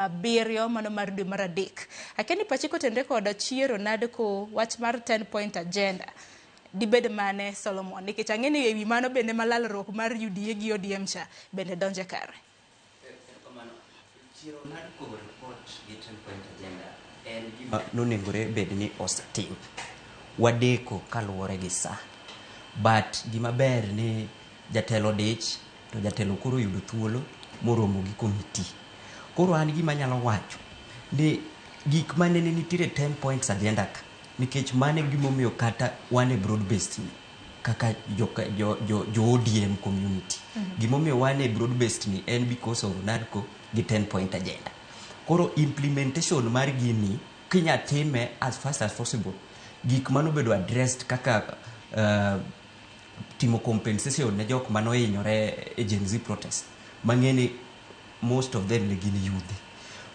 Abiriyo mano mar dwe mar adek. Akeni pachiko tende koda chiero nade ko wach mar 10-point agenda. Dibed mane Solomon nikech ang'eni ewi mano bende malalruok mar UDA gi ODM cha bende donje kare. Chiero nade ko report gi 10-point agenda en gima nonegore bed ni osetim. Wadeko kaluwore gi sa. But gima ber ni jatelo dich to jatelo koro yudo thuolo moromo gi komiti. Koro an gima nyalo wacho ni gik mane nitiere 10 points agenda ka nikech mane gimomiyo kata wane broad based ni kaka jo ODM community. Gimomiyo wane broad based ni en because of NADCO gi 10 point agenda. Koro implementation mar gini kinya time as fast as possible. Gik mano bedo addressed kaka timo compensation ne jok mano hinyore e Gen Z protest. Mang'eni most of them ne gin youth.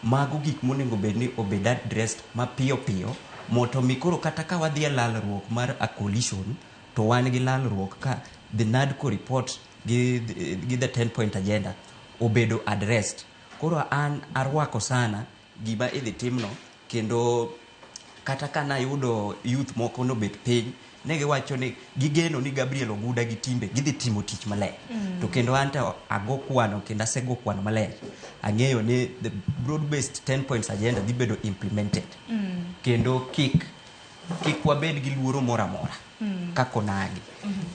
Mago gik monego bed ni obed addressed mapiyo piyo moto mikoro kata ka wadhi e lalruok mar a coalition to wan gi lalruok ka the NADCO report gi the 10 point agenda obedo addressed. Koro an arwako sana gima idhi timno kendo kata kana yudo youth moko no bet piny negi wacho ni gigeno ni Gabriel Oguda gi timbe gidhi timo tich maler. To kendo anta ago kwano kendo asego kwano maler. Ang'eyo ni the broad based 10 points agenda dhi bedo implemented. Kendo kik wabed gi luoro moro amora kako nagi.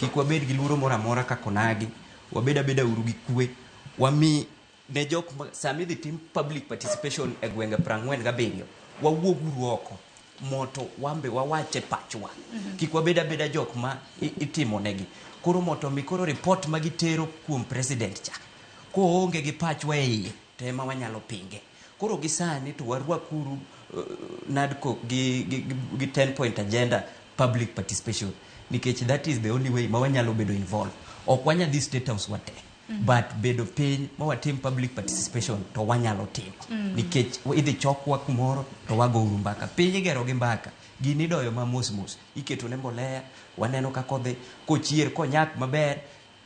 Kik wabed gi luoro moro amora kako nagi. Wabed abeda uru gi kwe. Wami ne jok sami dhi tim public participation e gwenge 47 wawuog uru oko moto wambe wawache pachwa. Kik wabed abeda jok ma itimo negi. Koro moto mikoro report magitero kuom president cha ko onge gi pachwa e iye to ema wanyalo pinge. Koro gisani to warwakuru NADCO gi 10 point agenda public participation nikech that is the only way ma wanyalo bedo involved. Ok wanyadhi state house wate but bedo piny ma watim public participation to wanyalo timo nikech idhi chokwa kumoro to wago uru mbaka. Piny igero gi mbaka gini doyo ma mos iketo ne mbolea waneno kako dhi kochier konyak maber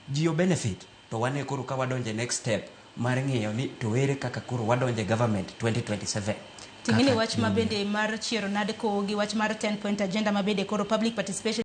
jiyo benefit to wane koro ka wadonje next step mar ng'iyo ni to ere kaka koro wadonje government 2027. Tingini wach mabende mar chiero nade ko gi wach mar 10 point agenda mabende koro public participation